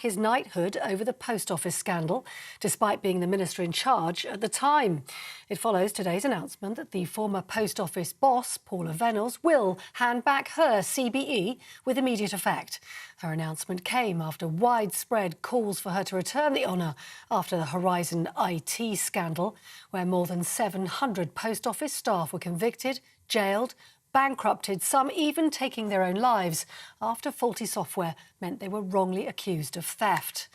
his knighthood over the post office scandal, despite being the minister in charge at the time. It follows today's announcement that the former post office boss, Paula Venables, will hand back her CBE with immediate effect. Her announcement came after widespread calls for her to return the honour after the Horizon IT scandal, where more than 700 post office staff were convicted, jailed, bankrupted, some even taking their own lives after faulty software meant they were wrongly accused of theft.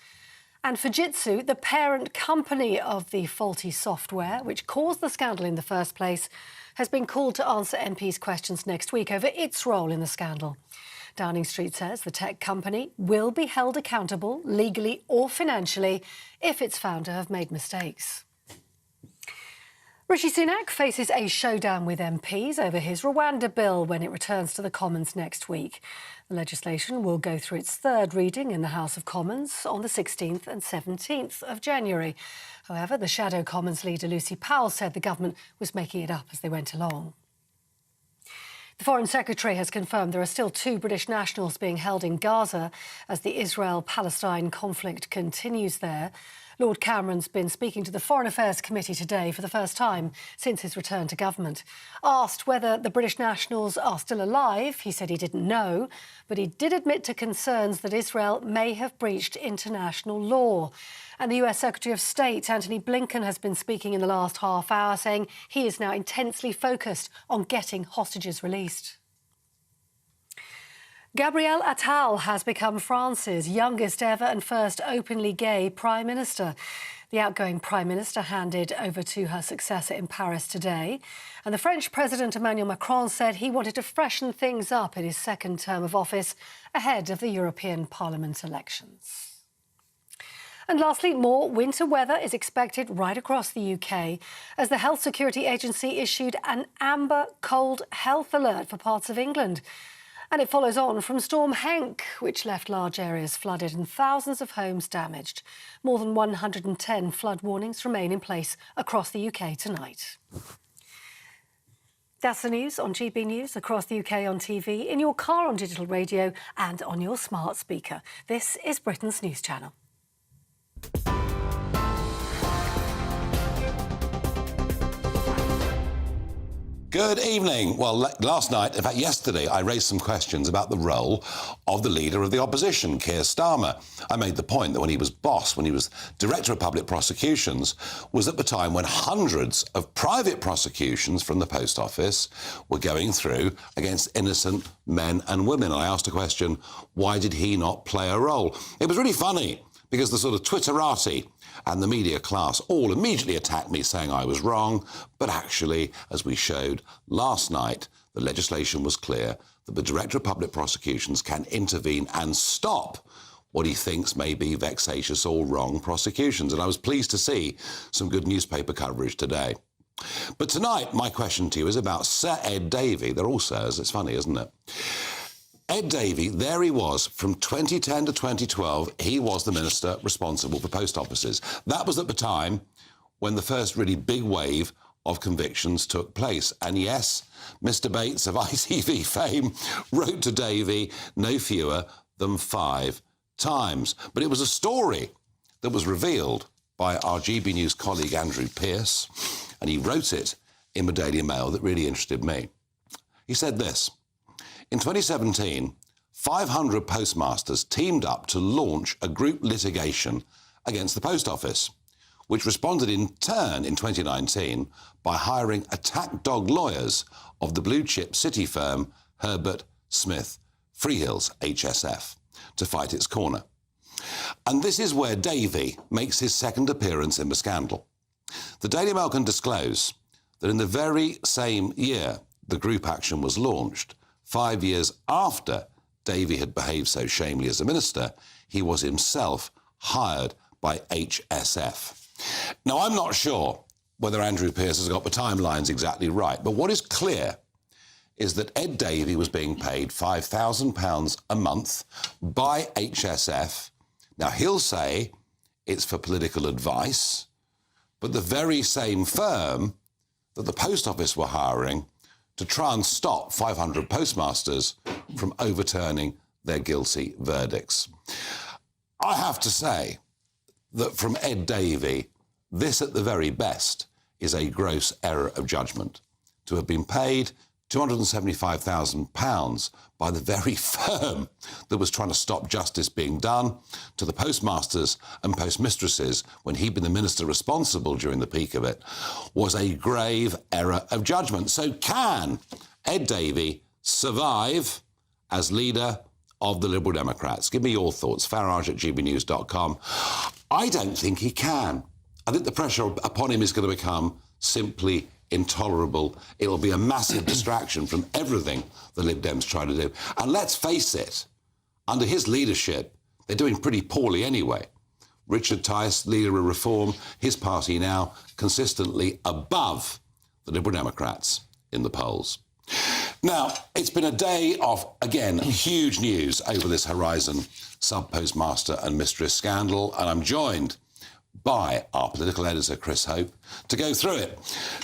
And Fujitsu, the parent company of the faulty software, which caused the scandal in the first place, has been called to answer MPs' questions next week over its role in the scandal. Downing Street says the tech company will be held accountable, legally or financially, if it's found to have made mistakes. Rishi Sunak faces a showdown with MPs over his Rwanda bill when it returns to the Commons next week. The legislation will go through its third reading in the House of Commons on the 16th and 17th of January. However, the Shadow Commons leader Lucy Powell said the government was making it up as they went along. The Foreign Secretary has confirmed there are still 2 British nationals being held in Gaza as the Israel-Palestine conflict continues there. Lord Cameron's been speaking to the Foreign Affairs Committee today for the first time since his return to government. Asked whether the British nationals are still alive, he said he didn't know, but he did admit to concerns that Israel may have breached international law. And the US Secretary of State, Antony Blinken, has been speaking in the last half hour, saying he is now intensely focused on getting hostages released. Gabriel Attal has become France's youngest ever and first openly gay Prime Minister. The outgoing Prime Minister handed over to her successor in Paris today. And the French President Emmanuel Macron said he wanted to freshen things up in his second term of office ahead of the European Parliament elections. And lastly, more winter weather is expected right across the UK as the Health Security Agency issued an amber cold health alert for parts of England. And it follows on from Storm Henk, which left large areas flooded and thousands of homes damaged. More than 110 flood warnings remain in place across the UK tonight. That's the news on GB News, across the UK on TV, in your car on digital radio and on your smart speaker. This is Britain's News Channel. Good evening. Well, last night, in fact yesterday, I raised some questions about the role of the leader of the opposition, Keir Starmer. I made the point that when he was boss, when he was Director of Public Prosecutions, was at the time when hundreds of private prosecutions from the Post Office were going through against innocent men and women. And I asked a question, why did he not play a role? It was really funny, because the sort of Twitterati and the media class all immediately attacked me, saying I was wrong. But actually, as we showed last night, the legislation was clear that the Director of Public Prosecutions can intervene and stop what he thinks may be vexatious or wrong prosecutions. And I was pleased to see some good newspaper coverage today. But tonight, my question to you is about Sir Ed Davey. They're all sirs. It's funny, isn't it? Ed Davey, there he was, from 2010 to 2012, he was the minister responsible for post offices. That was at the time when the first really big wave of convictions took place. And yes, Mr Bates of ITV fame wrote to Davey no fewer than 5 times. But it was a story that was revealed by our GB News colleague Andrew Pearce, and he wrote it in the Daily Mail that really interested me. He said this: in 2017, 500 postmasters teamed up to launch a group litigation against the Post Office, which responded in turn in 2019 by hiring attack dog lawyers of the blue-chip city firm Herbert Smith Freehills, HSF, to fight its corner. And this is where Davey makes his second appearance in the scandal. The Daily Mail can disclose that in the very same year the group action was launched, 5 years after Davey had behaved so shamefully as a minister, he was himself hired by HSF. Now, I'm not sure whether Andrew Pearce has got the timelines exactly right, but what is clear is that Ed Davey was being paid £5,000 a month by HSF. Now, he'll say it's for political advice, but the very same firm that the Post Office were hiring to try and stop 500 postmasters from overturning their guilty verdicts. I have to say that from Ed Davey, this at the very best is a gross error of judgment. To have been paid £275,000 by the very firm that was trying to stop justice being done to the postmasters and postmistresses when he'd been the minister responsible during the peak of it was a grave error of judgment. So can Ed Davey survive as leader of the Liberal Democrats? Give me your thoughts. Farage@gbnews.com. I don't think he can. I think the pressure upon him is going to become simply intolerable. It'll be a massive distraction from everything the Lib Dems try to do. And let's face it, under his leadership, they're doing pretty poorly anyway. Richard Tice, leader of Reform, his party now consistently above the Liberal Democrats in the polls. Now, it's been a day of, again, huge news over this Horizon sub-postmaster and mistress scandal, and I'm joined by our political editor, Chris Hope, to go through it.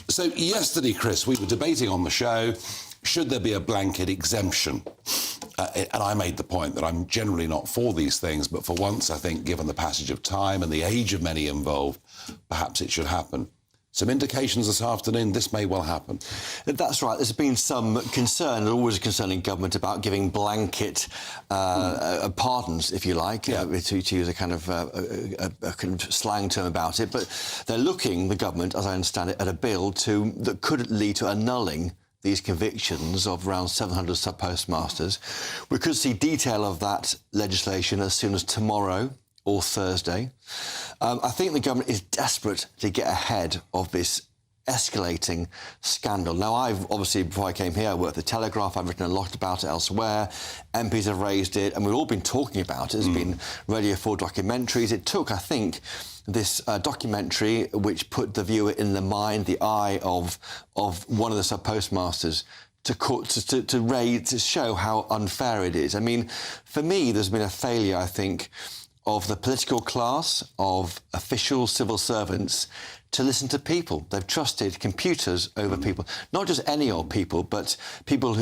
So yesterday, Chris, we were debating on the show, should there be a blanket exemption? And I made the point that I'm generally not for these things, but for once, I think, given the passage of time and the age of many involved, perhaps it should happen. Some indications this afternoon this may well happen. That's right. There's been some concern, always a concern in government, about giving blanket pardons, if you like, to use a kind of slang term about it. But they're looking, the government, as I understand it, at a bill that could lead to annulling these convictions of around 700 sub-postmasters. We could see detail of that legislation as soon as tomorrow or Thursday. I think the government is desperate to get ahead of this escalating scandal. Now, I've obviously, before I came here, I worked at the Telegraph. I've written a lot about it elsewhere. MPs have raised it, and we've all been talking about it. There's been Radio 4 documentaries. It took, I think, this documentary, which put the viewer in the mind, the eye of one of the sub-postmasters, to show how unfair it is. I mean, for me, there's been a failure, I think, of the political class, of officials, civil servants, to listen to people. They've trusted computers over people. Not just any old people, but people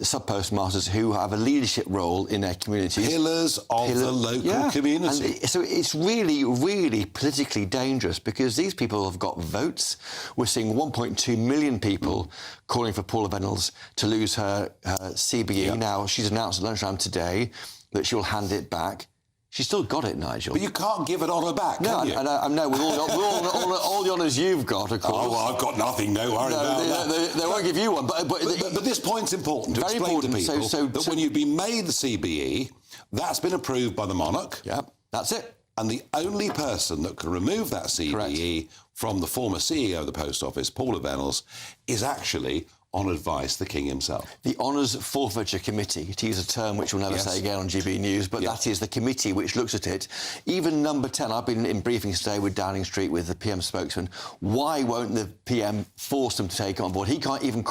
sub-postmasters who have a leadership role in their communities. Pillars of the local community. And so it's really, really politically dangerous because these people have got votes. We're seeing 1.2 million people calling for Paula Venables to lose her CBE. Yep. Now, she's announced at lunchtime today that she will hand it back. She's still got it, Nigel. But you can't give it on her back, can you? No, with all the honours you've got, of course. Oh, well, I've got nothing, no worry about that. They won't give you one. But this point's important to explain to people that when you've been made the CBE, that's been approved by the monarch. Yeah, that's it. And the only person that can remove that CBE from the former CEO of the Post Office, Paula Venables, is actually, on advice, the King himself. The Honours Forfeiture Committee, to use a term which we'll never say again on GB News, but that is the committee which looks at it. Even number 10, I've been in briefings today with Downing Street with the PM spokesman. Why won't the PM force them to take it on board? He can't even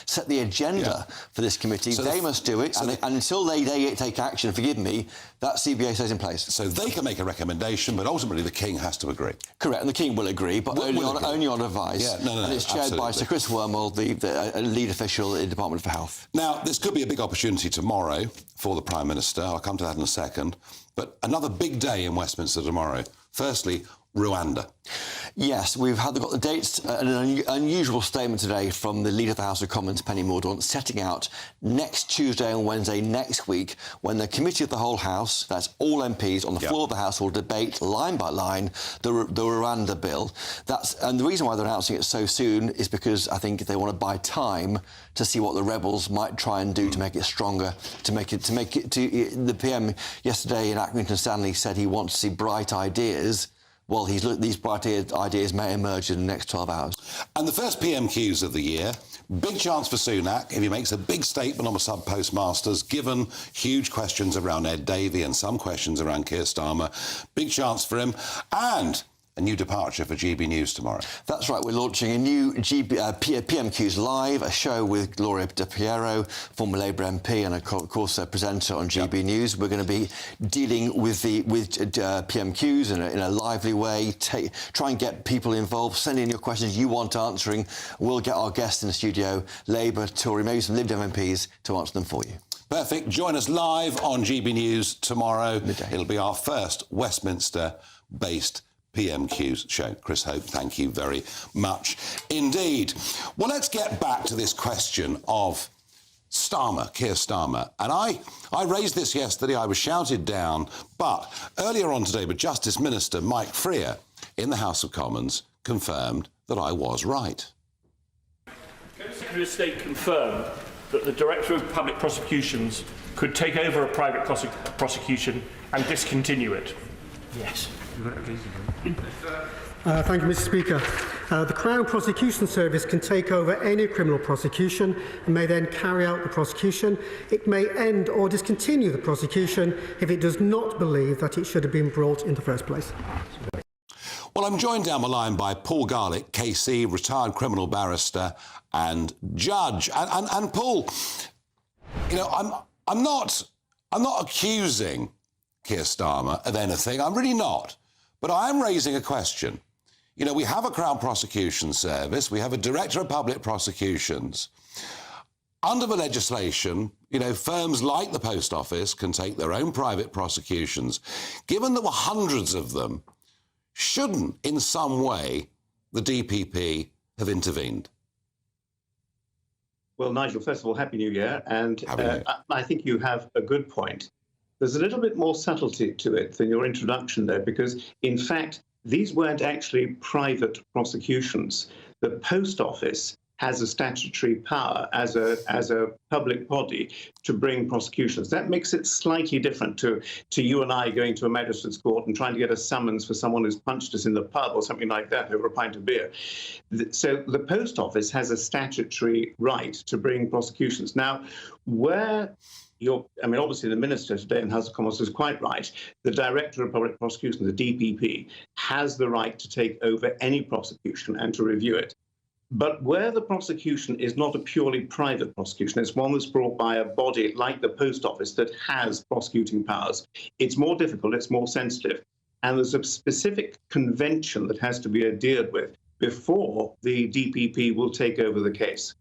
set the agenda for this committee. So they must do it, and until they take action, forgive me, that CBA stays in place. So they can make a recommendation, but ultimately the King has to agree. Correct, and the King will agree, but only on advice. Yeah, no, and it's chaired by Sir Chris Wormald, the lead official in the Department for Health. Now, this could be a big opportunity tomorrow for the Prime Minister. I'll come to that in a second. But another big day in Westminster tomorrow. Firstly, Rwanda. Yes, we've got the dates, an unusual statement today from the Leader of the House of Commons, Penny Mordaunt, setting out next Tuesday and Wednesday next week when the Committee of the Whole House, that's all MPs on the floor of the House, will debate line by line the Rwanda bill. And the reason why they're announcing it so soon is because I think they want to buy time to see what the rebels might try and do to make it stronger, the PM yesterday in Accrington Stanley said he wants to see bright ideas. Well, these bright ideas may emerge in the next 12 hours. And the first PMQs of the year, big chance for Sunak if he makes a big statement on the sub-postmasters, given huge questions around Ed Davey and some questions around Keir Starmer. Big chance for him. And a new departure for GB News tomorrow. That's right. We're launching a new PMQs Live, a show with Gloria De Piero, former Labour MP and, of course, a presenter on GB News. We're going to be dealing with PMQs in a lively way, try and get people involved, send in your questions you want answering. We'll get our guests in the studio, Labour, Tory, maybe some Lib Dem MPs, to answer them for you. Perfect. Join us live on GB News tomorrow. Midday. It'll be our first Westminster-based PMQ show. Chris Hope, thank you very much indeed. Well, let's get back to this question of Starmer, Keir Starmer. And I raised this yesterday. I was shouted down. But earlier on today, but Justice Minister Mike Freer in the House of Commons confirmed that I was right. Can the Secretary of State confirm that the Director of Public Prosecutions could take over a private prosecution and discontinue it? Yes. Thank you, Mr. Speaker. The Crown Prosecution Service can take over any criminal prosecution and may then carry out the prosecution. It may end or discontinue the prosecution if it does not believe that it should have been brought in the first place. Well, I'm joined down the line by Paul Garlick, KC, retired criminal barrister and judge. And Paul, you know, I'm not accusing Keir Starmer of anything. I'm really not. But I am raising a question. You know, we have a Crown Prosecution Service. We have a Director of Public Prosecutions. Under the legislation, you know, firms like the Post Office can take their own private prosecutions. Given there were hundreds of them, shouldn't, in some way, the DPP have intervened? Well, Nigel, first of all, Happy New Year. And Happy New Year. I think you have a good point. There's a little bit more subtlety to it than your introduction there, because, in fact, these weren't actually private prosecutions. The Post Office has a statutory power as a public body to bring prosecutions. That makes it slightly different to you and I going to a magistrate's court and trying to get a summons for someone who's punched us in the pub or something like that over a pint of beer. So the Post Office has a statutory right to bring prosecutions. Now, obviously the Minister today in House of Commons is quite right. The Director of Public Prosecution, the DPP, has the right to take over any prosecution and to review it. But where the prosecution is not a purely private prosecution, it's one that's brought by a body like the Post Office that has prosecuting powers, it's more difficult, it's more sensitive. And there's a specific convention that has to be adhered with before the DPP will take over the case.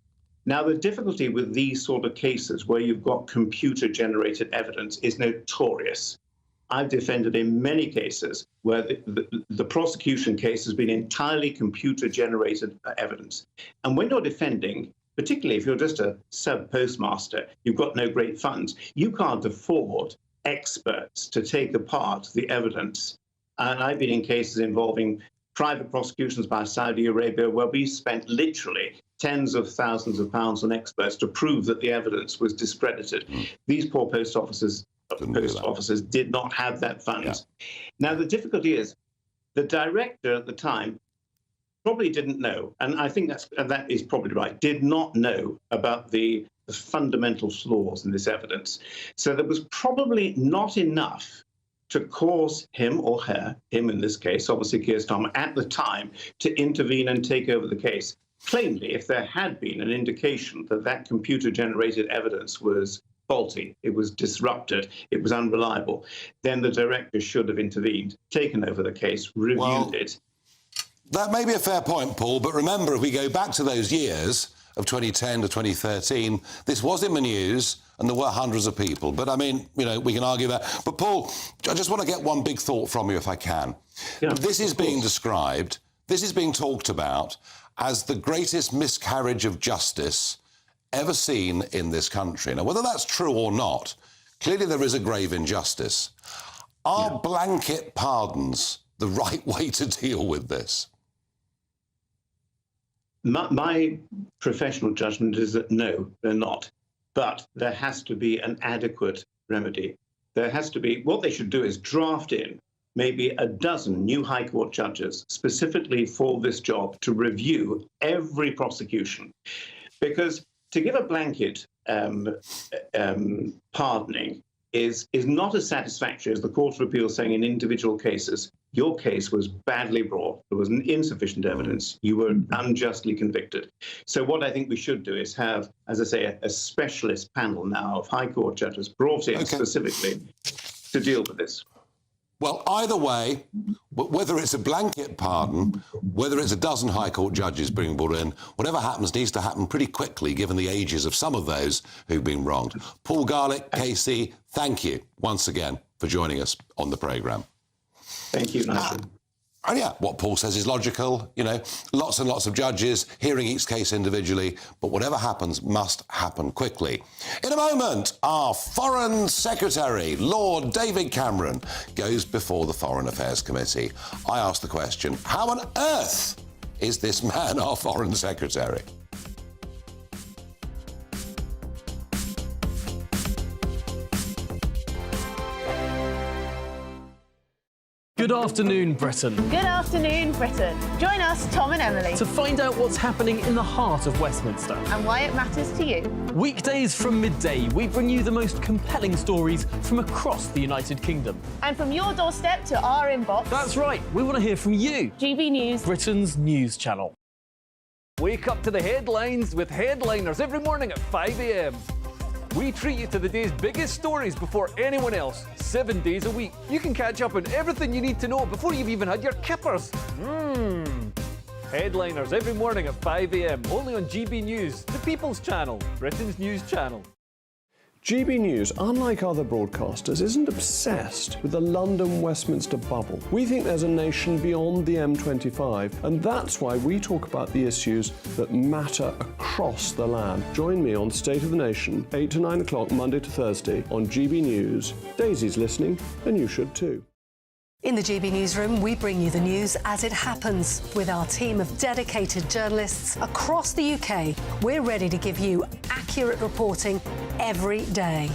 Now, the difficulty with these sort of cases where you've got computer-generated evidence is notorious. I've defended in many cases where the prosecution case has been entirely computer-generated evidence. And when you're defending, particularly if you're just a sub-postmaster, you've got no great funds, you can't afford experts to take apart the evidence. And I've been in cases involving private prosecutions by Saudi Arabia where we spent literally tens of thousands of pounds on experts to prove that the evidence was discredited. These poor post officers did not have that funds. Yeah. Now, the difficulty is the director at the time probably didn't know, and I think that is probably right, did not know about the fundamental flaws in this evidence. So there was probably not enough to cause him or her, him in this case, obviously Keir Starmer, at the time, to intervene and take over the case. Plainly, if there had been an indication that that computer-generated evidence was faulty, it was disrupted, it was unreliable, then the director should have intervened, taken over the case, reviewed it. That may be a fair point, Paul, but remember, if we go back to those years of 2010 to 2013, this was in the news and there were hundreds of people. But, I mean, you know, we can argue that. But, Paul, I just want to get one big thought from you, if I can. Yeah, this is being described, this is being talked about as the greatest miscarriage of justice ever seen in this country. Now, whether that's true or not, clearly there is a grave injustice. Are blanket pardons the right way to deal with this? My professional judgment is that no, they're not. But there has to be an adequate remedy. There has to be, what they should do is draft in maybe a dozen new High Court judges specifically for this job to review every prosecution. Because to give a blanket pardoning is not as satisfactory as the Court of Appeal saying in individual cases, your case was badly brought, there was insufficient evidence, you were unjustly convicted. So what I think we should do is have, as I say, a specialist panel now of High Court judges brought in specifically to deal with this. Well, either way, Whether it's a blanket pardon, whether it's a dozen High Court judges being brought in, whatever happens needs to happen pretty quickly, given the ages of some of those who've been wronged. Paul Garlick, KC, thank you once again for joining us on the programme. Thank you, Nigel. And yeah, what Paul says is logical, you know, lots and lots of judges hearing each case individually, but whatever happens must happen quickly. In a moment, our Foreign Secretary, Lord David Cameron, goes before the Foreign Affairs Committee. I ask the question, how on earth is this man our Foreign Secretary? Good afternoon, Britain. Good afternoon, Britain. Join us, Tom and Emily, To find out what's happening in the heart of Westminster. and why it matters to you. Weekdays from midday, we bring you the most compelling stories from across the United Kingdom. And from your doorstep to our inbox, That's right, we want to hear from you, GB News. Britain's news channel. Wake up to the headlines with Headliners every morning at 5 a.m. We treat you to the day's biggest stories before anyone else, 7 days a week. You can catch up on everything you need to know before you've even had your kippers. Headliners every morning at 5 a.m. only on GB News, the People's Channel, Britain's news channel. GB News, unlike other broadcasters, isn't obsessed with the London-Westminster bubble. We think there's a nation beyond the M25, and that's why we talk about the issues that matter across the land. Join me on State of the Nation, 8 to 9 o'clock, Monday to Thursday, on GB News. Daisy's listening, and you should too. In the GB Newsroom, we bring you the news as it happens. With our team of dedicated journalists across the UK, we're ready to give you accurate reporting every day.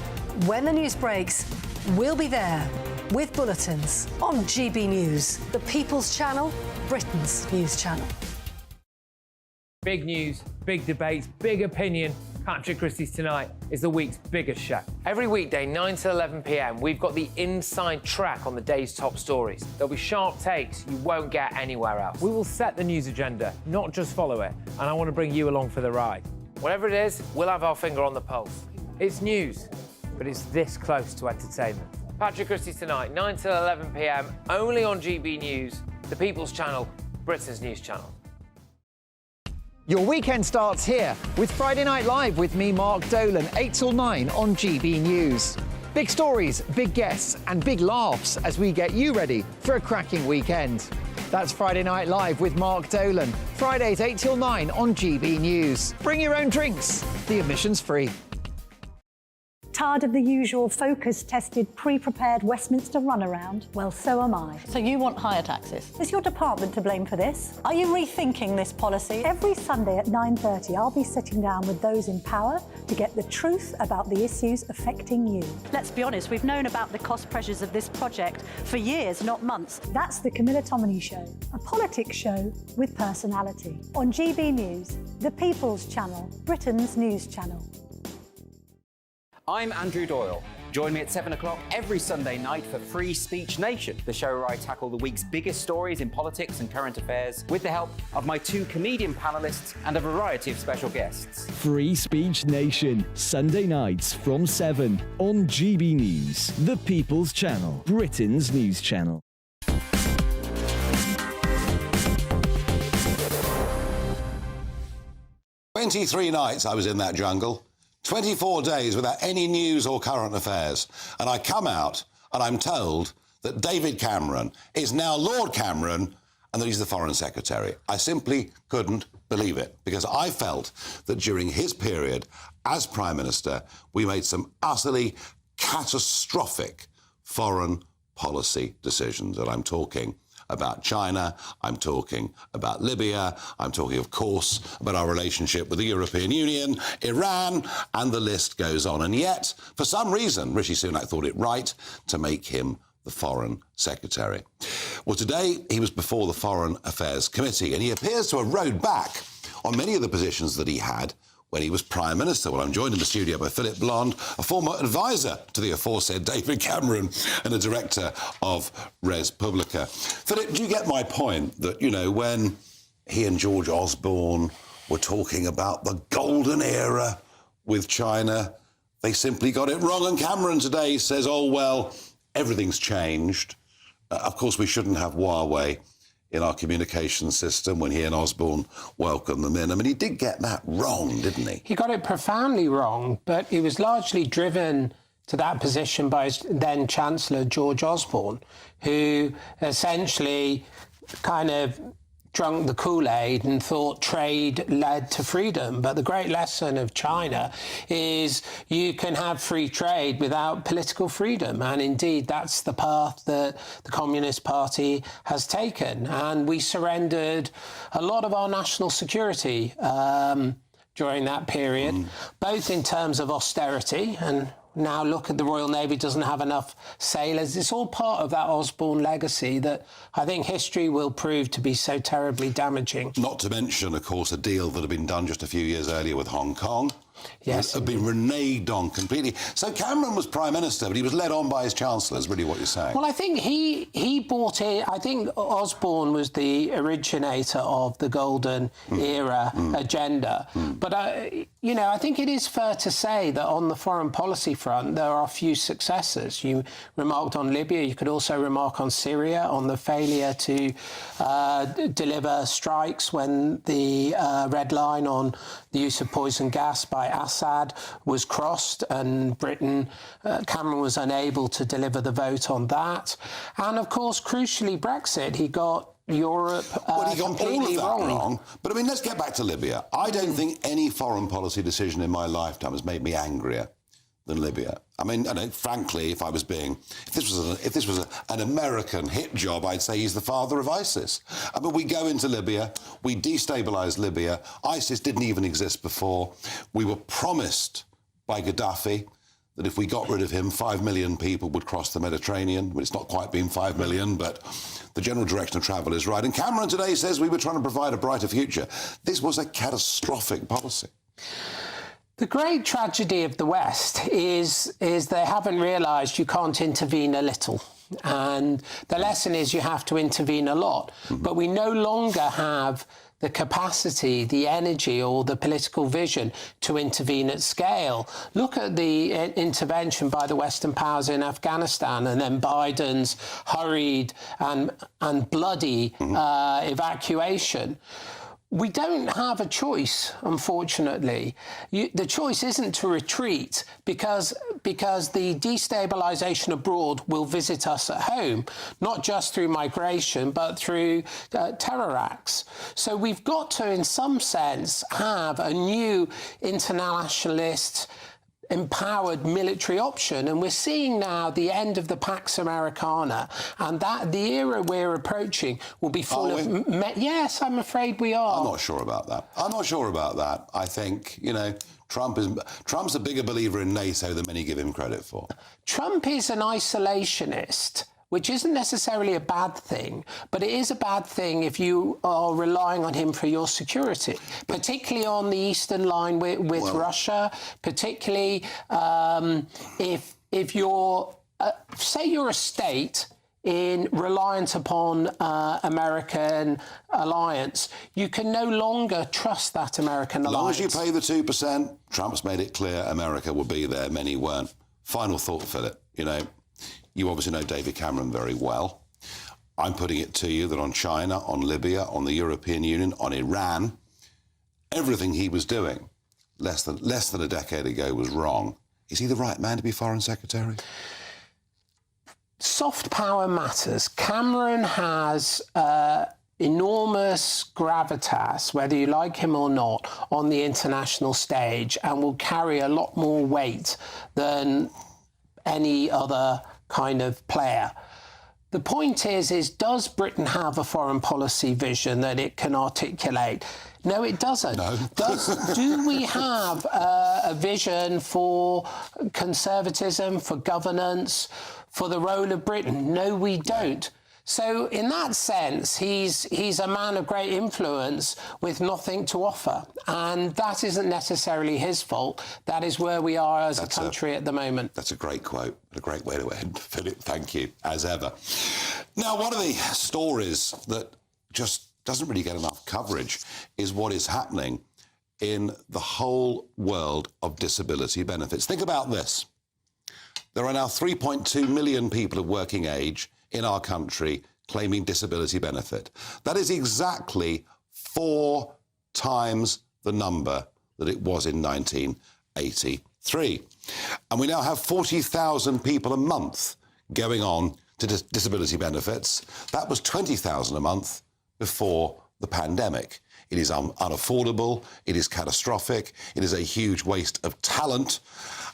When the news breaks, we'll be there with bulletins on GB News, the People's Channel, Britain's news channel. Big news, big debates, big opinion. Patrick Christie's Tonight is the week's biggest show. Every weekday, 9 to 11 p.m, we've got the inside track on the day's top stories. There'll be sharp takes you won't get anywhere else. We will set the news agenda, not just follow it, and I want to bring you along for the ride. Whatever it is, we'll have our finger on the pulse. It's news, but it's this close to entertainment. Patrick Christie's Tonight, 9 to 11 p.m, only on GB News, the People's Channel, Britain's news channel. Your weekend starts here with Friday Night Live with me, Mark Dolan, 8 till 9 on GB News. Big stories, big guests and big laughs as we get you ready for a cracking weekend. That's Friday Night Live with Mark Dolan. Fridays 8 till 9 on GB News. Bring your own drinks. The admission's free. Tired of the usual focus-tested, pre-prepared Westminster runaround? Well, so am I. So you want higher taxes? Is your department to blame for this? Are you rethinking this policy? Every Sunday at 9:30, I'll be sitting down with those in power to get the truth about the issues affecting you. Let's be honest, we've known about the cost pressures of this project for years, not months. That's the Camilla Tominey Show, a politics show with personality. On GB News, the People's Channel, Britain's news channel. I'm Andrew Doyle. Join me at 7 o'clock every Sunday night for Free Speech Nation, the show where I tackle the week's biggest stories in politics and current affairs with the help of my two comedian panellists and a variety of special guests. Free Speech Nation, Sunday nights from 7 on GB News, the People's Channel, Britain's news channel. "23 nights I was in that jungle. 24 days without any news or current affairs. And I come out and I'm told that David Cameron is now Lord Cameron and that he's the Foreign Secretary. I simply couldn't believe it because I felt that during his period as Prime Minister, we made some utterly catastrophic foreign policy decisions. And I'm talking about China, I'm talking about Libya, I'm talking, of course, about our relationship with the European Union, Iran, and the list goes on. And yet, for some reason, Rishi Sunak thought it right to make him the Foreign Secretary. Well, today he was before the Foreign Affairs Committee, and he appears to have rowed back on many of the positions that he had when he was Prime Minister. Well, I'm joined in the studio by Philip Blond, a former advisor to the aforesaid David Cameron and a director of Res Publica. Philip, do you get my point that, you know, when he and George Osborne were talking about the golden era with China, they simply got it wrong, and Cameron today says, oh, well, everything's changed. Of course, we shouldn't have Huawei in our communication system when he and Osborne welcomed them in. I mean, he did get that wrong, didn't he? He got it profoundly wrong, but he was largely driven to that position by his then Chancellor, George Osborne, who essentially kind of drunk the Kool-Aid and thought trade led to freedom. But the great lesson of China is you can have free trade without political freedom. And indeed, that's the path that the Communist Party has taken. And we surrendered a lot of our national security during that period, both in terms of austerity, and now look at the Royal Navy doesn't have enough sailors. It's all part of that Osborne legacy that I think history will prove to be so terribly damaging. Not to mention, of course, a deal that had been done just a few years earlier with Hong Kong. Yes, had been reneged on completely. So Cameron was Prime Minister, but he was led on by his Chancellor, is really what you're saying. Well, I think he brought in, I think Osborne was the originator of the Golden Era agenda. But, you know, I think it is fair to say that on the foreign policy front, there are a few successes. You remarked on Libya. You could also remark on Syria, on the failure to deliver strikes when the red line on the use of poison gas by Assad was crossed, and Britain, Cameron was unable to deliver the vote on that. And of course, crucially, Brexit, he got Europe well, he got all of that wrong. wrong. But I mean, let's get back to Libya. I don't think any foreign policy decision in my lifetime has made me angrier than Libya. I mean, frankly, if this was an American hit job, I'd say he's the father of ISIS. I mean, we go into Libya, we destabilise Libya. ISIS didn't even exist before. We were promised by Gaddafi that if we got rid of him, 5 million people would cross the Mediterranean. Well, it's not quite been 5 million, but the general direction of travel is right. And Cameron today says we were trying to provide a brighter future. This was a catastrophic policy. The great tragedy of the West is they haven't realised you can't intervene a little. And the lesson is you have to intervene a lot. But we no longer have the capacity, the energy or the political vision to intervene at scale. Look at the intervention by the Western powers in Afghanistan and then Biden's hurried and bloody evacuation. We don't have a choice, unfortunately. The choice isn't to retreat because the destabilisation abroad will visit us at home, not just through migration, but through terror acts. So we've got to, in some sense, have a new internationalist empowered military option, and we're seeing now the end of the Pax Americana, and that the era we're approaching will be full of yes, I'm afraid we are. I'm not sure about that. I think, you know, Trump's a bigger believer in NATO than many give him credit for. Trump is an isolationist, which isn't necessarily a bad thing, but it is a bad thing if you are relying on him for your security, particularly on the eastern line with Russia, particularly if you're, say you're a state reliant upon American alliance, you can no longer trust that American alliance. As long as you pay the 2%, Trump's made it clear America will be there, many weren't. Final thought, Philip, you know, you obviously know David Cameron very well. I'm putting it to you that on China, on Libya, on the European Union, on Iran, everything he was doing less than a decade ago was wrong. Is he the right man to be Foreign Secretary? Soft power matters. Cameron has enormous gravitas, whether you like him or not, on the international stage, and will carry a lot more weight than any other kind of player. The point is does Britain have a foreign policy vision that it can articulate? No, it doesn't. No. Do we have a vision for conservatism, for governance, for the role of Britain? No, we don't. So in that sense, he's a man of great influence with nothing to offer. And that isn't necessarily his fault. That is where we are as a country at the moment. That's a great quote, a great way to end, Philip. Thank you, as ever. Now, one of the stories that just doesn't really get enough coverage is what is happening in the whole world of disability benefits. Think about this. There are now 3.2 million people of working age in our country claiming disability benefit. That is exactly 4 times the number that it was in 1983. And we now have 40,000 people a month going on to disability benefits. That was 20,000 a month before the pandemic. It is unaffordable, it is catastrophic, it is a huge waste of talent.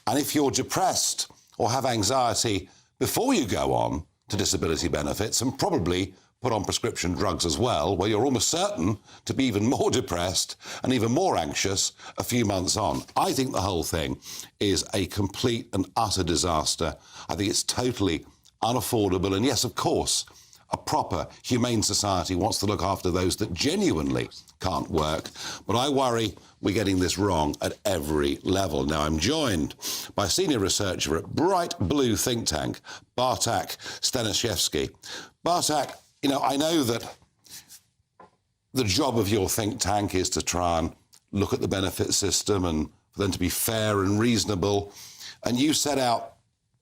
And if you're depressed or have anxiety before you go on to disability benefits, and probably put on prescription drugs as well, where you're almost certain to be even more depressed and even more anxious a few months on. I think the whole thing is a complete and utter disaster. I think it's totally unaffordable. And yes, of course, a proper, humane society wants to look after those that genuinely can't work. But I worry we're getting this wrong at every level. Now, I'm joined by senior researcher at Bright Blue think tank, Bartek Staniszewski. Bartek, you know, I know that the job of your think tank is to try and look at the benefit system and for them to be fair and reasonable. And you set out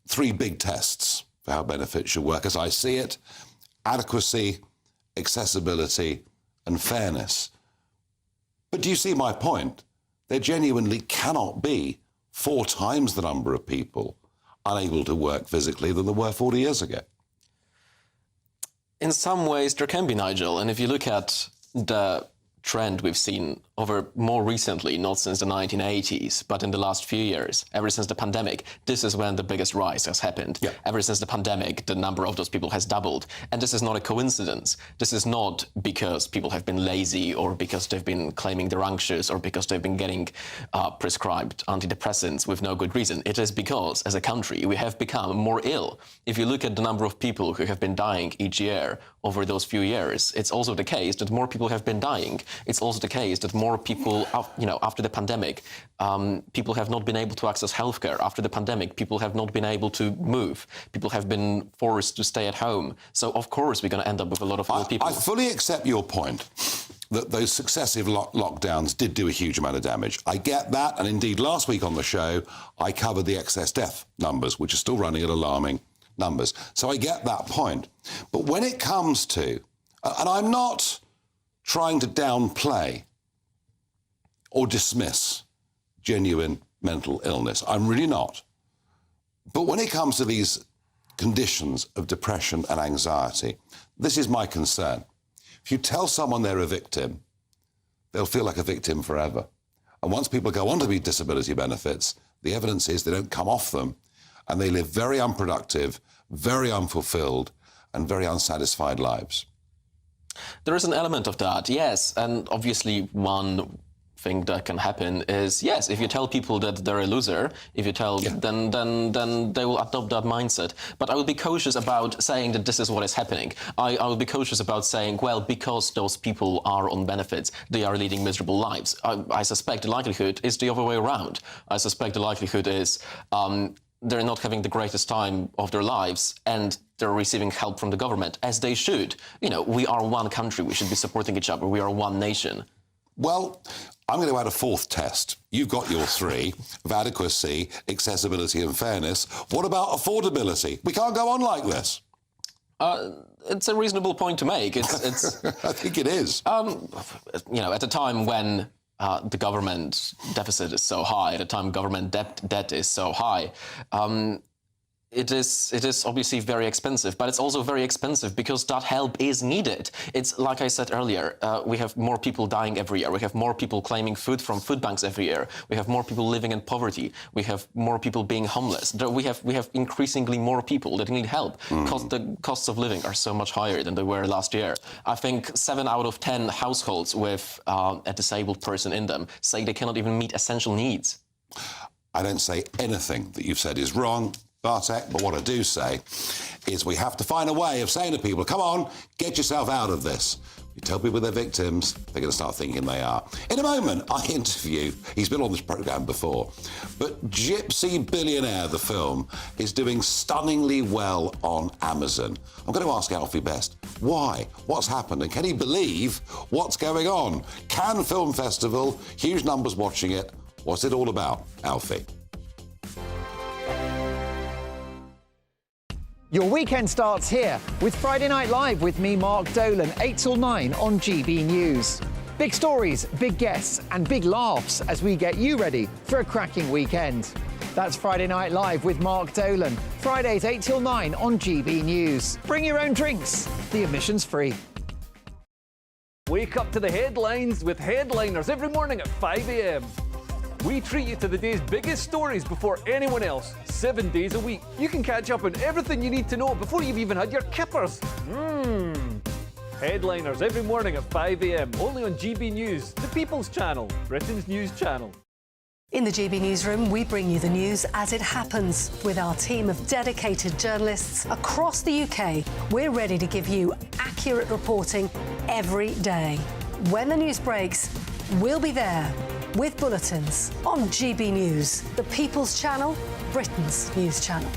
3 big tests for how benefits should work, as I see it: adequacy, accessibility, and fairness. But do you see my point? There genuinely cannot be 4 times the number of people unable to work physically than there were 40 years ago. In some ways, there can be, Nigel. And if you look at the trend we've seen over more recently, not since the 1980s, but in the last few years, ever since the pandemic, this is when the biggest rise has happened. Yeah. Ever since the pandemic, the number of those people has doubled. And this is not a coincidence. This is not because people have been lazy or because they've been claiming they're anxious or because they've been getting prescribed antidepressants with no good reason. It is because, as a country, we have become more ill. If you look at the number of people who have been dying each year over those few years, it's also the case that more people have been dying. It's also the case that more people, after the pandemic, people have not been able to access healthcare. After the pandemic, people have not been able to move. People have been forced to stay at home. So, of course, we're going to end up with a lot of ill people. I fully accept your point that those successive lockdowns did do a huge amount of damage. I get that. And indeed, last week on the show, I covered the excess death numbers, which are still running at alarming numbers. So I get that point. But when it comes to, and I'm not trying to downplay or dismiss genuine mental illness. I'm really not. But when it comes to these conditions of depression and anxiety, this is my concern. If you tell someone they're a victim, they'll feel like a victim forever. And once people go on to disability benefits, the evidence is they don't come off them, and they live very unproductive, very unfulfilled, and very unsatisfied lives. There is an element of that, yes. And obviously one thing that can happen is, yes, if you tell people that they're a loser, if you tell, then they will adopt that mindset. But I will be cautious about saying that this is what is happening. I will be cautious about saying, well, because those people are on benefits, they are leading miserable lives. I suspect the likelihood is the other way around. I suspect the likelihood is they're not having the greatest time of their lives and they're receiving help from the government, as they should. You know, we are one country. We should be supporting each other. We are one nation. Well, I'm going to add a 4th test. You've got your 3 of adequacy, accessibility and fairness. What about affordability? We can't go on like this. It's a reasonable point to make. It's I think it is. At a time when the government deficit is so high, at a time government debt is so high, it is obviously very expensive, but it's also very expensive because that help is needed. It's like I said earlier, we have more people dying every year. We have more people claiming food from food banks every year. We have more people living in poverty. We have more people being homeless. We have increasingly more people that need help because the costs of living are so much higher than they were last year. I think 7 out of 10 households with a disabled person in them say they cannot even meet essential needs. I don't say anything that you've said is wrong, Bartek, but what I do say is we have to find a way of saying to people, come on, get yourself out of this. You tell people they're victims, they're going to start thinking they are. In a moment, I interview, he's been on this programme before, but Gypsy Billionaire, the film, is doing stunningly well on Amazon. I'm going to ask Alfie Best, why? What's happened? And can he believe what's going on? Cannes Film Festival, huge numbers watching it. What's it all about, Alfie? Your weekend starts here with Friday Night Live with me, Mark Dolan, 8 till 9 on GB News. Big stories, big guests and big laughs as we get you ready for a cracking weekend. That's Friday Night Live with Mark Dolan. Fridays 8 till 9 on GB News. Bring your own drinks. The admission's free. Wake up to the headlines with headliners every morning at 5 a.m. We treat you to the day's biggest stories before anyone else, 7 days a week. You can catch up on everything you need to know before you've even had your kippers. Headliners every morning at 5 a.m. only on GB News, the People's Channel, Britain's news channel. In the GB Newsroom, we bring you the news as it happens. With our team of dedicated journalists across the UK, we're ready to give you accurate reporting every day. When the news breaks, we'll be there with bulletins on GB News, the People's Channel, Britain's news channel.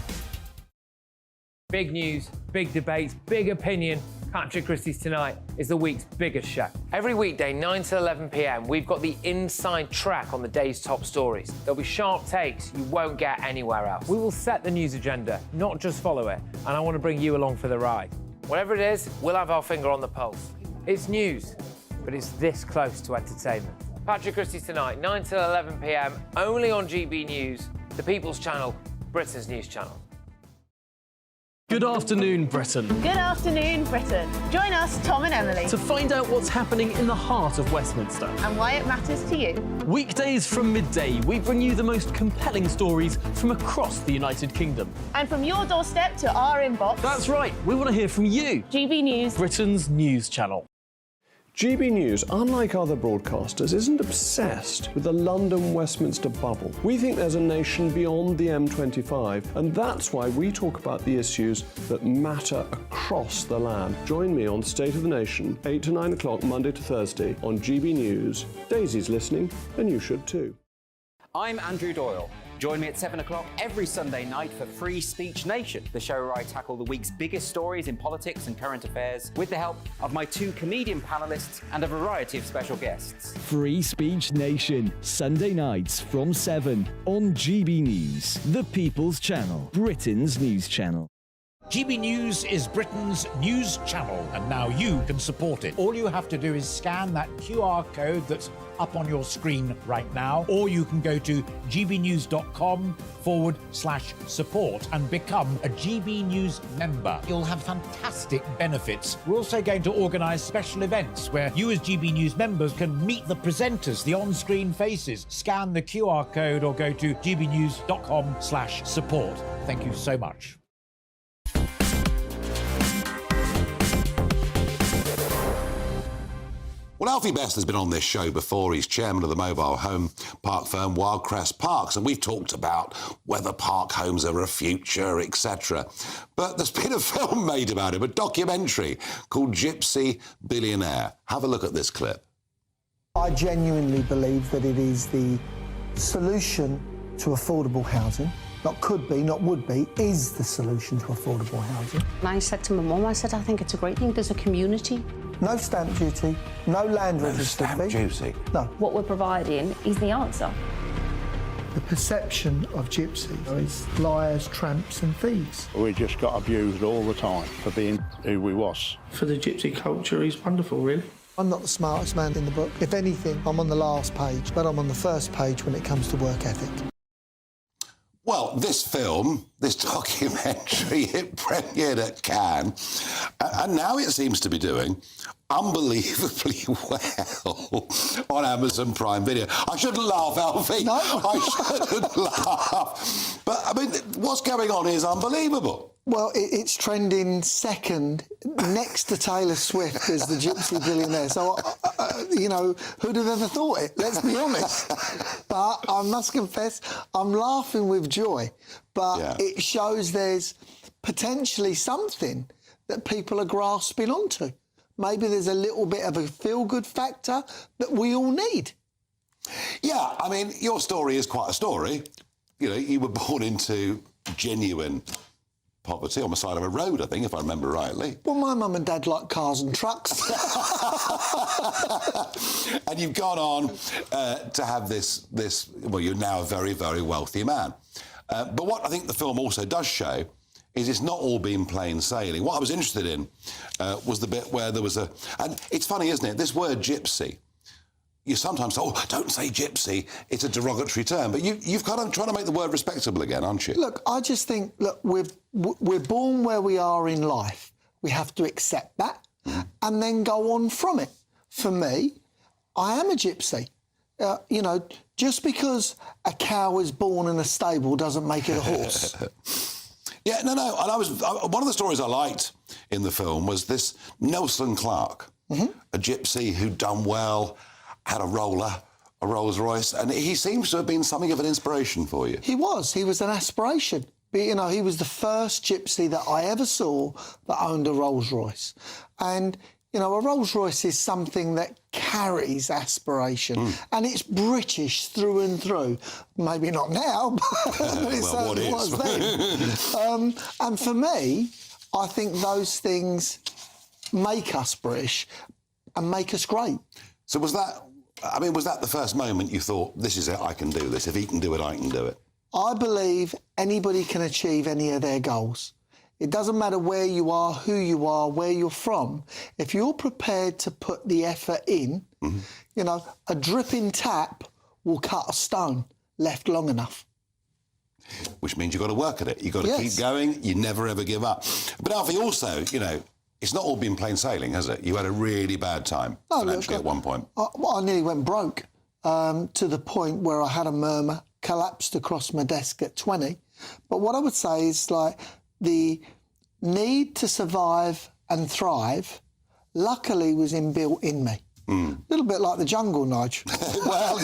Big news, big debates, big opinion. Patrick Christie's Tonight is the week's biggest show. Every weekday, 9 to 11 p.m, we've got the inside track on the day's top stories. There'll be sharp takes you won't get anywhere else. We will set the news agenda, not just follow it, and I want to bring you along for the ride. Whatever it is, we'll have our finger on the pulse. It's news, but it's this close to entertainment. Patrick Christie's Tonight, 9 to 11 p.m, only on GB News, the People's Channel, Britain's news channel. Good afternoon, Britain. Good afternoon, Britain. Join us, Tom and Emily, To find out what's happening in the heart of Westminster. and why it matters to you. Weekdays from midday, we bring you the most compelling stories from across the United Kingdom. And from your doorstep to our inbox, That's right, we want to hear from you, GB News. Britain's news channel. GB News, unlike other broadcasters, isn't obsessed with the London-Westminster bubble. We think there's a nation beyond the M25, and that's why we talk about the issues that matter across the land. Join me on State of the Nation, 8 to 9 o'clock, Monday to Thursday, on GB News. Daisy's listening, and you should too. I'm Andrew Doyle. Join me at 7 o'clock every Sunday night for Free Speech Nation, the show where I tackle the week's biggest stories in politics and current affairs with the help of my 2 comedian panellists and a variety of special guests. Free Speech Nation, Sunday nights from 7 on GB News, the People's Channel, Britain's news channel. GB News is Britain's news channel, and now you can support it. All you have to do is scan that QR code that's up on your screen right now, or you can go to gbnews.com/support and become a GB News member. You'll have fantastic benefits. We're also going to organise special events where you as GB News members can meet the presenters, the on-screen faces. Scan the QR code or go to gbnews.com/support. Thank you so much. Well, Alfie Best has been on this show before. He's chairman of the mobile home park firm Wildcrest Parks, and we've talked about whether park homes are a future, etc. But there's been a film made about him, a documentary called Gypsy Billionaire. Have a look at this clip. I genuinely believe that it is the solution to affordable housing. Not could be, not would be, is the solution to affordable housing. And I said to my mum, I said, I think it's a great thing. There's a community. No stamp duty, no land register fee. Duty? No. What we're providing is the answer. The perception of gypsies is liars, tramps and thieves. We just got abused all the time for being who we was. For the gypsy culture, he's wonderful, really. I'm not the smartest man in the book. If anything, I'm on the last page, but I'm on the first page when it comes to work ethic. Well, this film, this documentary, it premiered at Cannes, and now it seems to be doing unbelievably well on Amazon Prime Video. I shouldn't laugh, Alfie. No. I shouldn't laugh. But, I mean, what's going on is unbelievable. Well, it's trending second next to Taylor Swift as the Gypsy Billionaire. So, you know, who'd have ever thought it? Let's be honest. But I must confess, I'm laughing with joy. But it shows there's potentially something that people are grasping onto. Maybe there's a little bit of a feel-good factor that we all need. Yeah, I mean, your story is quite a story. You know, you were born into genuine poverty on the side of a road, I think, if I remember rightly. Well, my mum and dad like cars and trucks. And you've gone on to have this, well, you're now a very, very wealthy man. But what I think the film also does show is it's not all been plain sailing. What I was interested in was the bit where there was a... And it's funny, isn't it? This word gypsy, you sometimes say, oh, don't say gypsy, it's a derogatory term. But you've kind of trying to make the word respectable again, aren't you? Look, I just think, look, we're born where we are in life. We have to accept that and then go on from it. For me, I am a gypsy. You know, just because a cow is born in a stable doesn't make it a horse. Yeah, no. And one of the stories I liked in the film was this Nelson Clark, a gypsy who'd done well, had a roller, a Rolls Royce, and he seems to have been something of an inspiration for you. He was an aspiration. But, you know, he was the first gypsy that I ever saw that owned a Rolls Royce. And, you know, a Rolls Royce is something that carries aspiration. And it's British through and through. Maybe not now, but it certainly was then. And for me, I think those things make us British and make us great. So was that the first moment you thought, this is it, I can do this. If he can do it, I can do it? I believe anybody can achieve any of their goals. It doesn't matter where you are, who you are, where you're from. If you're prepared to put the effort in, you know, a dripping tap will cut a stone left long enough. Which means you've got to work at it. You've got to keep going. You never, ever give up. But Alfie, also, you know, it's not all been plain sailing, has it? You had a really bad time financially at one point. I nearly went broke to the point where I had a murmur, collapsed across my desk at 20. But what I would say is, like, the need to survive and thrive, luckily, was inbuilt in me. A little bit like the jungle, Nigel. Well,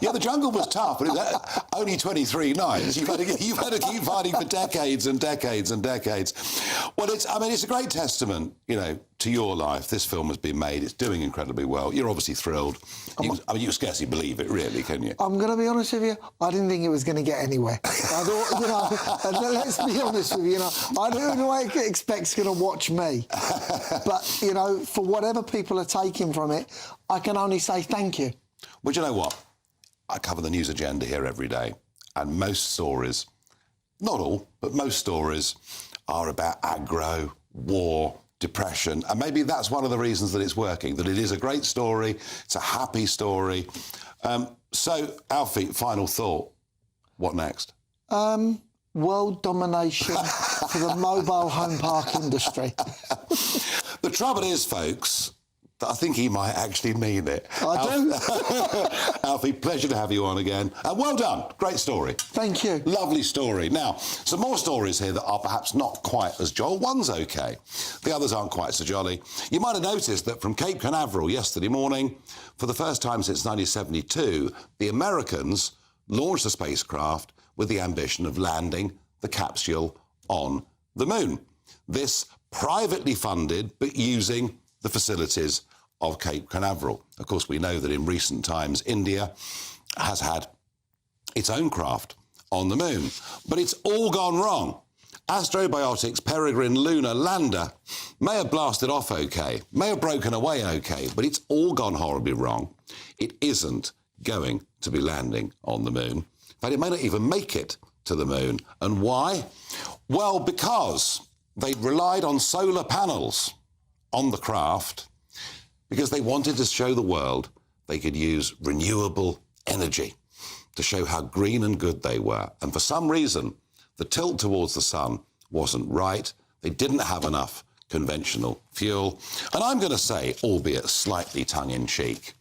yeah, the jungle was tough, but it's only 23 nights. You've had to keep fighting for decades and decades and decades. Well, it's a great testament, you know, to your life. This film has been made. It's doing incredibly well. You're obviously thrilled. You can scarcely believe it, really, can you? I'm going to be honest with you. I didn't think it was going to get anywhere. I thought, you know, let's be honest with you. You know, I don't know who I expect's going to watch me. But, you know, for whatever people are taking from it, I can only say thank you. Well, do you know what? I cover the news agenda here every day, and most stories, not all, but most stories are about aggro, war, depression, and maybe that's one of the reasons that it's working, that it is a great story, it's a happy story. So, Alfie, final thought, what next? World domination for the mobile home park industry. The trouble is, folks, that I think he might actually mean it. I do. Alfie, pleasure to have you on again. And well done. Great story. Thank you. Lovely story. Now, some more stories here that are perhaps not quite as jolly. One's OK. The others aren't quite so jolly. You might have noticed that from Cape Canaveral yesterday morning, for the first time since 1972, the Americans launched a spacecraft with the ambition of landing the capsule on the moon. This privately funded, but using the facilities of Cape Canaveral. Of course, we know that in recent times, India has had its own craft on the moon. But it's all gone wrong. Astrobiotics' Peregrine lunar lander may have blasted off OK, may have broken away OK, but it's all gone horribly wrong. It isn't going to be landing on the moon. In fact, it may not even make it to the moon. And why? Well, because they relied on solar panels on the craft because they wanted to show the world they could use renewable energy to show how green and good they were. And for some reason, the tilt towards the sun wasn't right. They didn't have enough conventional fuel. And I'm going to say, albeit slightly tongue-in-cheek,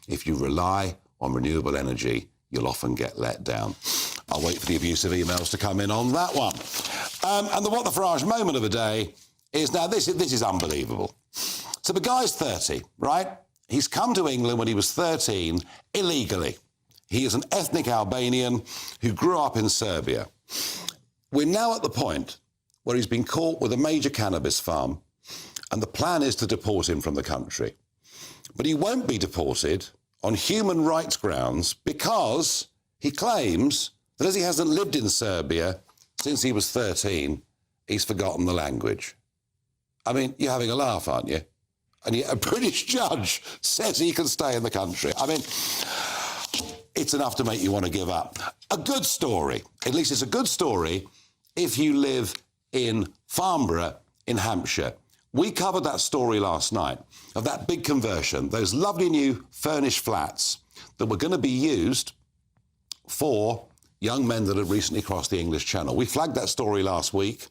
if you rely on renewable energy, you'll often get let down. I'll wait for the abusive emails to come in on that one. And the What the Farage moment of the day is, now this is unbelievable. So the guy's 30, right? He's come to England when he was 13 illegally. He is an ethnic Albanian who grew up in Serbia. We're now at the point where he's been caught with a major cannabis farm, and the plan is to deport him from the country. But he won't be deported on human rights grounds because he claims that as he hasn't lived in Serbia since he was 13, he's forgotten the language. I mean, you're having a laugh, aren't you? And yet a British judge says he can stay in the country. I mean, it's enough to make you want to give up. A good story. At least it's a good story if you live in Farnborough in Hampshire. We covered that story last night of that big conversion, those lovely new furnished flats that were going to be used for young men that had recently crossed the English Channel. We flagged that story last week.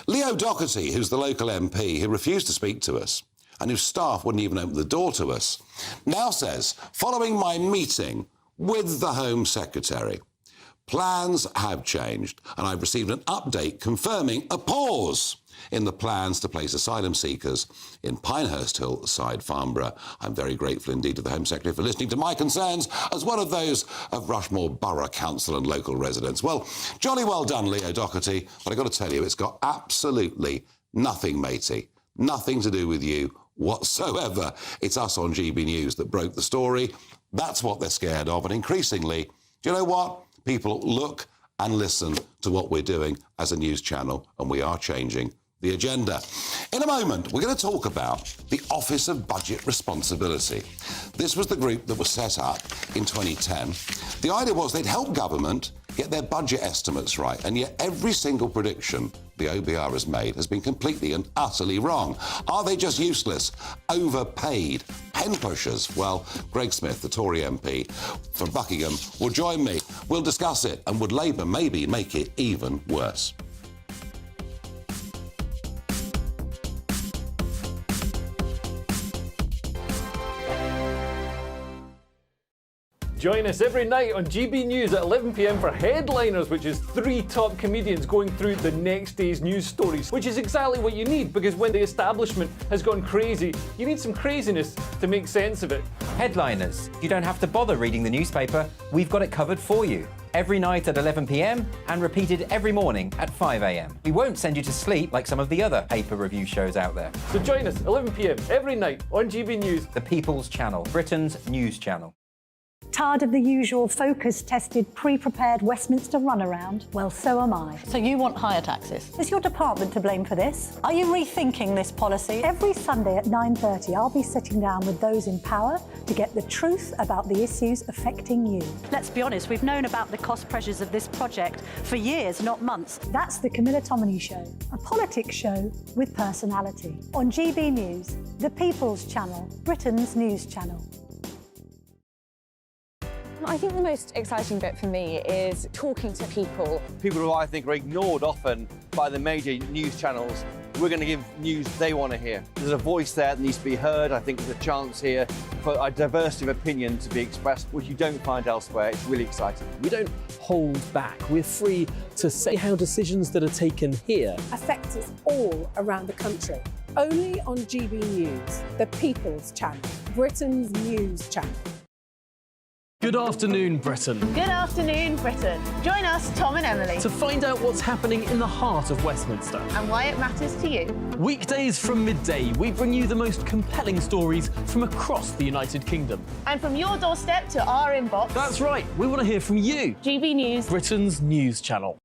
Leo Doherty, who's the local MP who refused to speak to us and whose staff wouldn't even open the door to us, now says, following my meeting with the Home Secretary, plans have changed and I've received an update confirming a pause in the plans to place asylum seekers in Pinehurst Hillside, Farnborough. I'm very grateful indeed to the Home Secretary for listening to my concerns, as well as those of Rushmore Borough Council and local residents. Well, jolly well done, Leo Doherty, but I've got to tell you, it's got absolutely nothing, matey. Nothing to do with you whatsoever. It's us on GB News that broke the story. That's what they're scared of, and increasingly, do you know what? People look and listen to what we're doing as a news channel, and we are changing the agenda. In a moment, we're going to talk about the Office of Budget Responsibility. This was the group that was set up in 2010. The idea was they'd help government get their budget estimates right, and yet every single prediction the OBR has made has been completely and utterly wrong. Are they just useless, overpaid, pen pushers? Well, Greg Smith, the Tory MP from Buckingham, will join me. We'll discuss it, and would Labour maybe make it even worse? Join us every night on GB News at 11 p.m. for Headliners, which is 3 top comedians going through the next day's news stories, which is exactly what you need, because when the establishment has gone crazy, you need some craziness to make sense of it. Headliners. You don't have to bother reading the newspaper. We've got it covered for you. Every night at 11 p.m. and repeated every morning at 5 a.m. We won't send you to sleep like some of the other paper review shows out there. So join us 11 p.m. every night on GB News. The People's Channel, Britain's news channel. Tired of the usual focus-tested, pre-prepared Westminster runaround? Well, so am I. So you want higher taxes? Is your department to blame for this? Are you rethinking this policy? Every Sunday at 9:30, I'll be sitting down with those in power to get the truth about the issues affecting you. Let's be honest, we've known about the cost pressures of this project for years, not months. That's the Camilla Tominey Show, a politics show with personality. On GB News, the People's Channel, Britain's news channel. I think the most exciting bit for me is talking to people. People who I think are ignored often by the major news channels. We're going to give news they want to hear. There's a voice there that needs to be heard. I think there's a chance here for a diversity of opinion to be expressed, which you don't find elsewhere. It's really exciting. We don't hold back. We're free to say how decisions that are taken here affect us all around the country. Only on GB News, the People's Channel, Britain's news channel. Good afternoon, Britain. Good afternoon, Britain. Join us, Tom and Emily, To find out what's happening in the heart of Westminster. and why it matters to you. Weekdays from midday, we bring you the most compelling stories from across the United Kingdom. And from your doorstep to our inbox. That's right, we want to hear from you. GB News, Britain's news channel.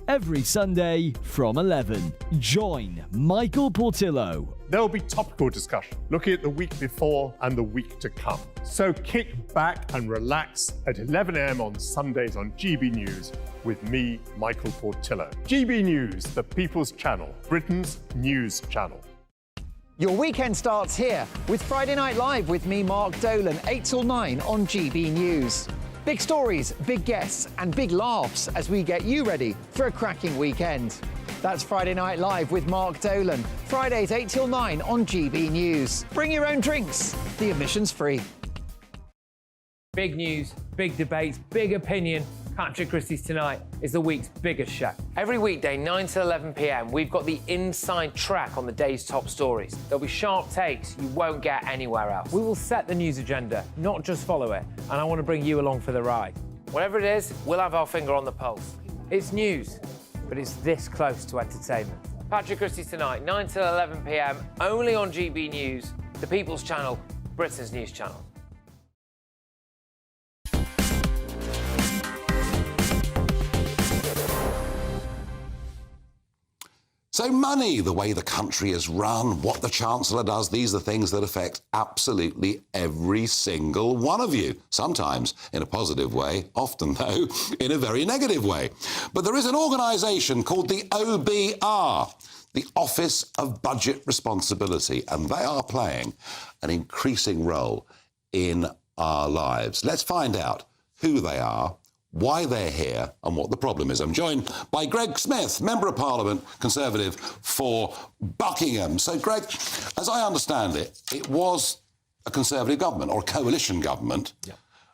Every Sunday from 11, join Michael Portillo. There will be topical discussion, looking at the week before and the week to come. So kick back and relax at 11 a.m. on Sundays on GB News with me, Michael Portillo. GB News, the People's Channel, Britain's news channel. Your weekend starts here with Friday Night Live with me, Mark Dolan, 8 till 9 on GB News. Big stories, big guests, and big laughs as we get you ready for a cracking weekend. That's Friday Night Live with Mark Dolan, Fridays 8 till 9 on GB News. Bring your own drinks, the admission's free. Big news, big debates, big opinion. Patrick Christie's Tonight is the week's biggest show. Every weekday, 9 to 11 p.m, we've got the inside track on the day's top stories. There'll be sharp takes you won't get anywhere else. We will set the news agenda, not just follow it, and I want to bring you along for the ride. Whatever it is, we'll have our finger on the pulse. It's news, but it's this close to entertainment. Patrick Christie's Tonight, 9 to 11 p.m, only on GB News, the People's Channel, Britain's news channel. So money, the way the country is run, what the Chancellor does, these are things that affect absolutely every single one of you. Sometimes in a positive way, often, though, in a very negative way. But there is an organisation called the OBR, the Office of Budget Responsibility, and they are playing an increasing role in our lives. Let's find out who they are, why they're here and what the problem is. I'm joined by Greg Smith, Member of Parliament, Conservative for Buckingham. So, Greg, as I understand it, it was a Conservative government or a coalition government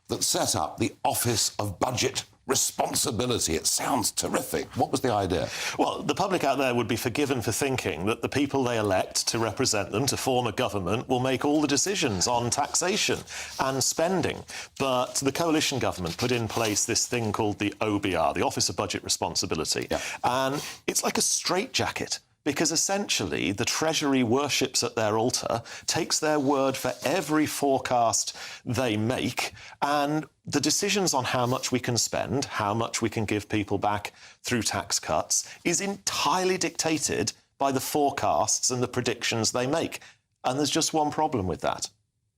that set up the Office of Budget Responsibility. It sounds terrific. What was the idea? Well, the public out there would be forgiven for thinking that the people they elect to represent them, to form a government, will make all the decisions on taxation and spending. But the coalition government put in place this thing called the OBR, the Office of Budget Responsibility. And it's like a straitjacket, because essentially the Treasury worships at their altar, takes their word for every forecast they make, and the decisions on how much we can spend, how much we can give people back through tax cuts, is entirely dictated by the forecasts and the predictions they make. And there's just one problem with that.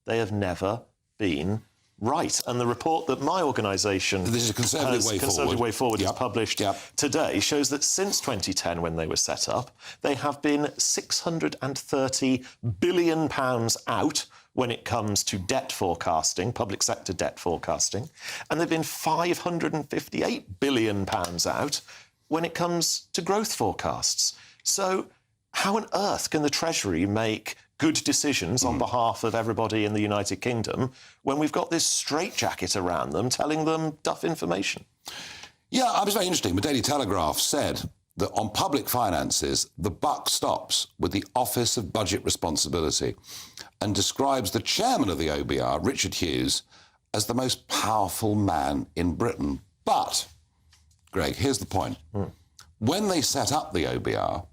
They have never been right. And the report that my organisation, This is a Conservative Way Forward, has published today shows that since 2010, when they were set up, they have been £630 billion out when it comes to debt forecasting, public sector debt forecasting, and they've been £558 billion out when it comes to growth forecasts. So how on earth can the Treasury make good decisions on behalf of everybody in the United Kingdom when we've got this straitjacket around them telling them duff information? Yeah, it was very interesting. The Daily Telegraph said that on public finances, the buck stops with the Office of Budget Responsibility and describes the chairman of the OBR, Richard Hughes, as the most powerful man in Britain. But, Greg, here's the point. When they set up the OBR,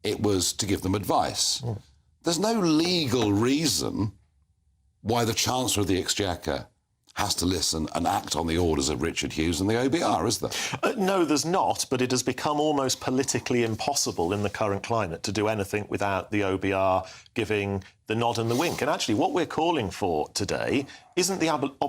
it was to give them advice. There's no legal reason why the Chancellor of the Exchequer has to listen and act on the orders of Richard Hughes and the OBR, is there? No, there's not, but it has become almost politically impossible in the current climate to do anything without the OBR giving the nod and the wink. And actually, what we're calling for today isn't the abolition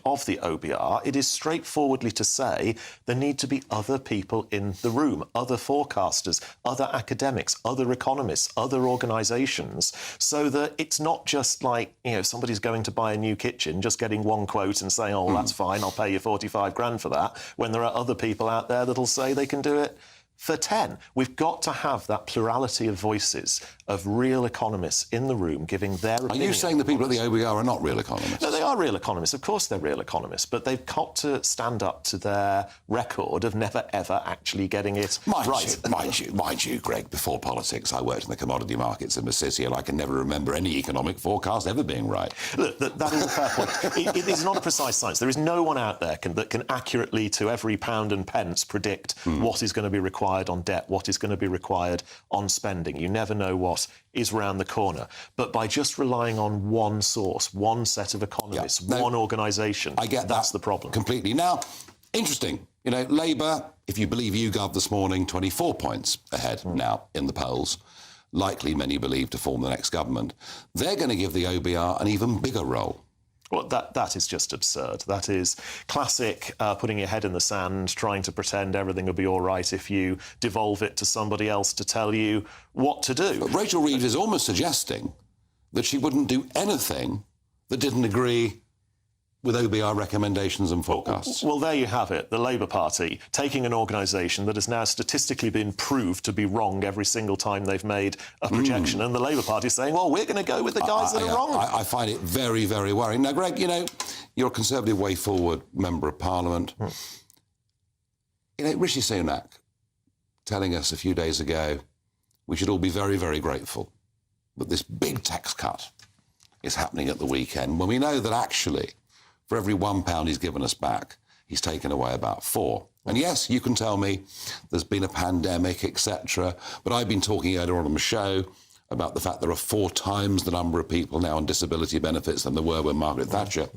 of the OBR. It is straightforwardly to say there need to be other people in the room, other forecasters, other academics, other economists, other organisations, so that it's not just like, you know, somebody's going to buy a new kitchen, just getting one quote and saying, oh, that's fine, I'll pay you 45 grand for that, when there are other people out there that'll say they can do it for 10. We've got to have that plurality of voices of real economists in the room giving their opinion. Are you saying the people at the OBR are not real economists? No, they are real economists. Of course they're real economists, but they've got to stand up to their record of never, ever actually getting it right. Mind you, Greg, before politics, I worked in the commodity markets in the city, and I can never remember any economic forecast ever being right. Look, that is a fair point. It is not a precise science. There is no one out there that can accurately, to every pound and pence, predict what is going to be required on debt, what is going to be required on spending. You never know what is round the corner. But by just relying on one source, one set of economists, one organisation, I get that's the problem. Completely. Now, interesting. You know, Labour, if you believe YouGov this morning, 24 points ahead now in the polls. Likely, many believe, to form the next government. They're going to give the OBR an even bigger role. Well, that is just absurd. That is classic putting your head in the sand, trying to pretend everything will be all right if you devolve it to somebody else to tell you what to do. But Rachel Reeves is almost suggesting that she wouldn't do anything that didn't agree with OBR recommendations and forecasts. Well, there you have it. The Labour Party taking an organisation that has now statistically been proved to be wrong every single time they've made a projection, and the Labour Party saying, well, we're going to go with the guys that are wrong. I find it very, very worrying. Now, Greg, you know, you're a Conservative Way Forward Member of Parliament. You know, Rishi Sunak telling us a few days ago we should all be very, very grateful that this big tax cut is happening at the weekend, when we know that actually for every £1 he's given us back, he's taken away about 4. And yes, you can tell me there's been a pandemic, etc. But I've been talking earlier on the show about the fact there are 4 times the number of people now on disability benefits than there were when Margaret Thatcher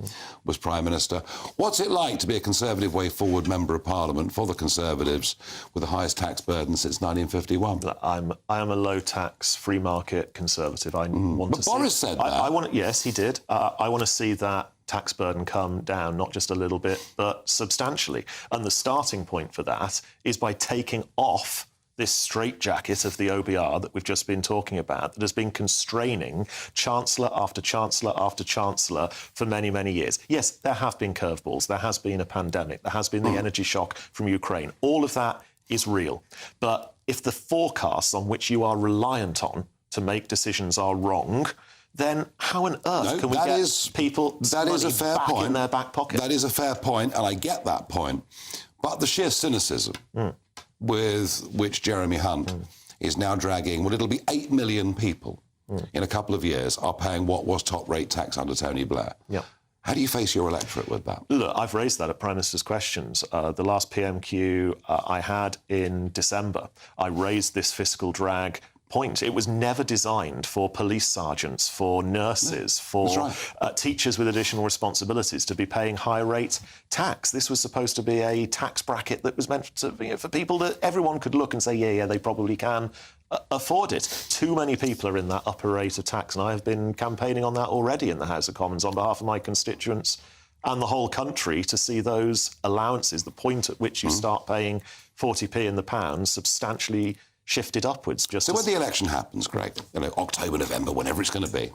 was Prime Minister. What's it like to be a Conservative Way Forward Member of Parliament for the Conservatives with the highest tax burden since 1951? I am a low-tax, free-market Conservative. I want to see... Boris said that. Yes, he did. I want to see that tax burden come down, not just a little bit, but substantially. And the starting point for that is by taking off this straitjacket of the OBR that we've just been talking about, that has been constraining Chancellor after Chancellor after Chancellor for many, many years. Yes, there have been curveballs, there has been a pandemic, there has been the energy shock from Ukraine. All of that is real. But if the forecasts on which you are reliant on to make decisions are wrong, then how on earth can we get people back in their back pocket? That is a fair point, and I get that point. But the sheer cynicism with which Jeremy Hunt is now dragging, well, it'll be 8 million people in a couple of years are paying what was top-rate tax under Tony Blair. Yep. How do you face your electorate with that? Look, I've raised that at Prime Minister's Questions. The last PMQ I had in December, I raised this fiscal drag point. It was never designed for police sergeants, for nurses, for teachers with additional responsibilities to be paying high-rate tax. This was supposed to be a tax bracket that was meant to be for people that everyone could look and say, yeah, they probably can afford it. Too many people are in that upper rate of tax, and I have been campaigning on that already in the House of Commons on behalf of my constituents and the whole country to see those allowances, the point at which you start paying 40p in the pound, substantially shifted upwards. So when the election happens, Greg, October, November, whenever it's going to be,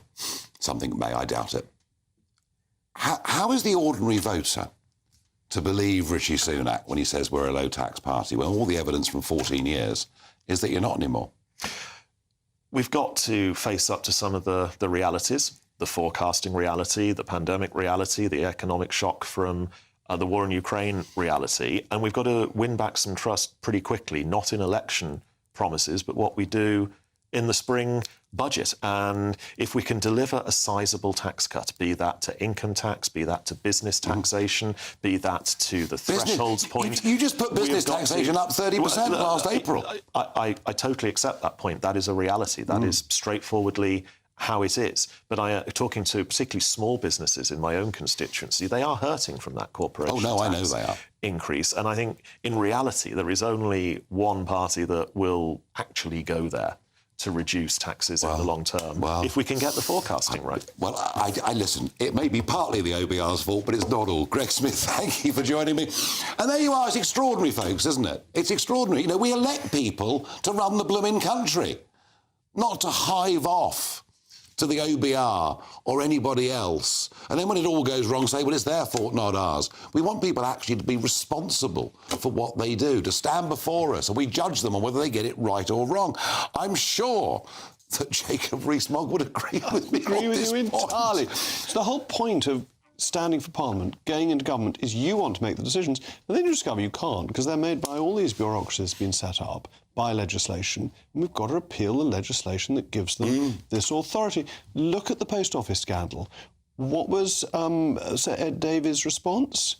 something may, I doubt it, how is the ordinary voter to believe Rishi Sunak when he says we're a low-tax party, when all the evidence from 14 years is that you're not anymore? We've got to face up to some of the realities, the forecasting reality, the pandemic reality, the economic shock from the war in Ukraine reality, and we've got to win back some trust pretty quickly, not in election promises, but what we do in the spring budget. And if we can deliver a sizable tax cut, be that to income tax, be that to business taxation, be that to the thresholds point. You just put business taxation up 30% last April. I totally accept that point. That is a reality. That is straightforwardly how it is. But talking to particularly small businesses in my own constituency, they are hurting from that corporation tax I know they are. Increase. And I think in reality, there is only one party that will actually go there to reduce taxes in the long term, if we can get the forecasting right. Well, I listen, it may be partly the OBR's fault, but it's not all. Greg Smith, thank you for joining me. And there you are. It's extraordinary, folks, isn't it? It's extraordinary. You know, we elect people to run the blooming country, not to hive off to the OBR or anybody else. And then when it all goes wrong, say, well, it's their fault, not ours. We want people actually to be responsible for what they do, to stand before us, and we judge them on whether they get it right or wrong. I'm sure that Jacob Rees-Mogg would agree with me on this point. Entirely. So the whole point of standing for Parliament, going into government, is you want to make the decisions, and then you discover you can't, because they're made by all these bureaucracies being set up by legislation, and we've got to repeal the legislation that gives them this authority. Look at the post office scandal. What was Sir Ed Davies' response?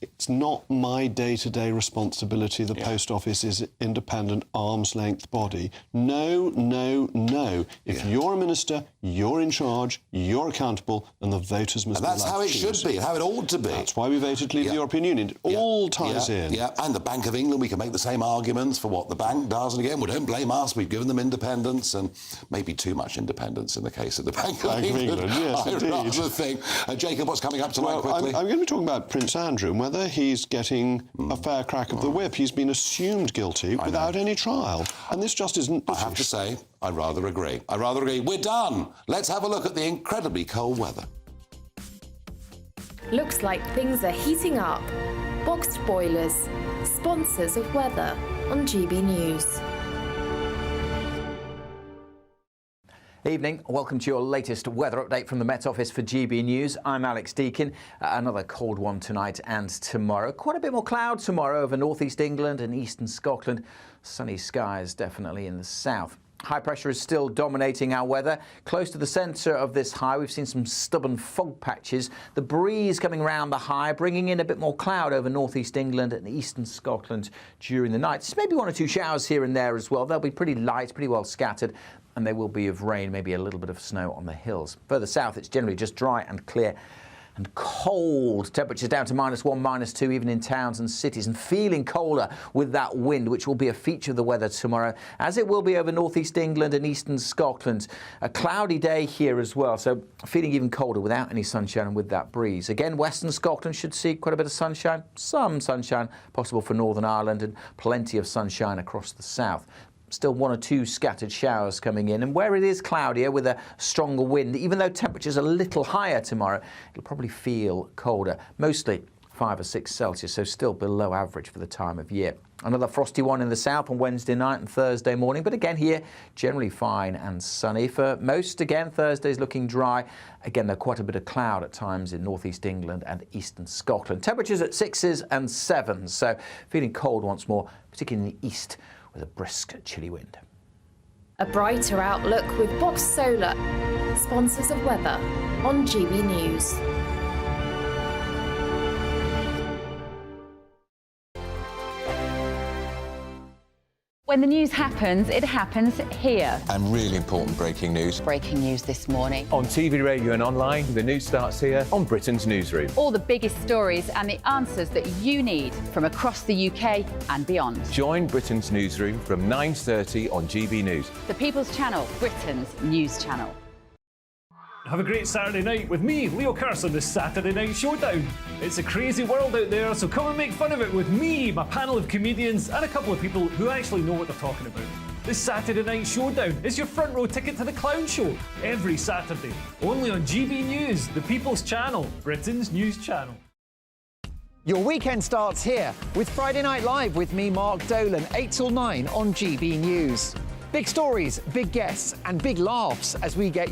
It's not my day-to-day responsibility. The post office is an independent, arm's-length body. No, no, no. If you're a minister, you're in charge, you're accountable, and the voters must be allowed to choose. And that's how it should be, how it ought to be. That's why we voted to leave the European Union. It all ties in. Yeah, and the Bank of England, we can make the same arguments for what the bank does. And again, well, don't blame us. We've given them independence, and maybe too much independence in the case of the Bank of England. Yes, I indeed. rather think. Jacob, what's coming up tonight quickly? I'm going to be talking about Prince Andrew and whether he's getting a fair crack of the whip. He's been assumed guilty without any trial. And this just isn't British. I have to say, I rather agree. We're done. Let's have a look at the incredibly cold weather. Looks like things are heating up. Boxed boilers, sponsors of weather on GB News. Evening, welcome to your latest weather update from the Met Office for GB News. I'm Alex Deakin. Another cold one tonight and tomorrow. Quite a bit more cloud tomorrow over northeast England and eastern Scotland. Sunny skies definitely in the south. High pressure is still dominating our weather. Close to the centre of this high, we've seen some stubborn fog patches. The breeze coming around the high, bringing in a bit more cloud over northeast England and eastern Scotland during the night. Maybe one or two showers here and there as well. They'll be pretty light, pretty well scattered. and they will be of rain, maybe a little bit of snow on the hills. Further south, it's generally just dry and clear and cold. Temperatures down to -1, -2, even in towns and cities, and feeling colder with that wind, which will be a feature of the weather tomorrow, as it will be over northeast England and eastern Scotland. A cloudy day here as well, so feeling even colder without any sunshine and with that breeze. Again, western Scotland should see quite a bit of sunshine, some sunshine possible for Northern Ireland, and plenty of sunshine across the south. Still 1 or 2 scattered showers coming in, and where it is cloudier with a stronger wind, even though temperatures are a little higher tomorrow, it'll probably feel colder, mostly 5 or 6 Celsius, so still below average for the time of year. Another frosty one in the south on Wednesday night and Thursday morning, but again here, generally fine and sunny. For most, again, Thursday's looking dry. Again, there's quite a bit of cloud at times in northeast England and eastern Scotland. Temperatures at 6s and 7s, so feeling cold once more, particularly in the east, with a brisk, chilly wind. A brighter outlook with Box Solar, sponsors of weather on GB News. When the news happens, it happens here. And really important breaking news. Breaking news this morning. On TV, radio and online, the news starts here on Britain's Newsroom. All the biggest stories and the answers that you need from across the UK and beyond. Join Britain's Newsroom from 9:30 on GB News. The People's Channel, Britain's news channel. Have a great Saturday night with me, Leo Curse, on the Saturday Night Showdown. It's a crazy world out there, so come and make fun of it with me, my panel of comedians, and a couple of people who actually know what they're talking about. The Saturday Night Showdown is your front row ticket to the clown show every Saturday, only on GB News, the People's Channel, Britain's news channel. Your weekend starts here with Friday Night Live with me, Mark Dolan, 8 till 9 on GB News. Big stories, big guests, and big laughs as we get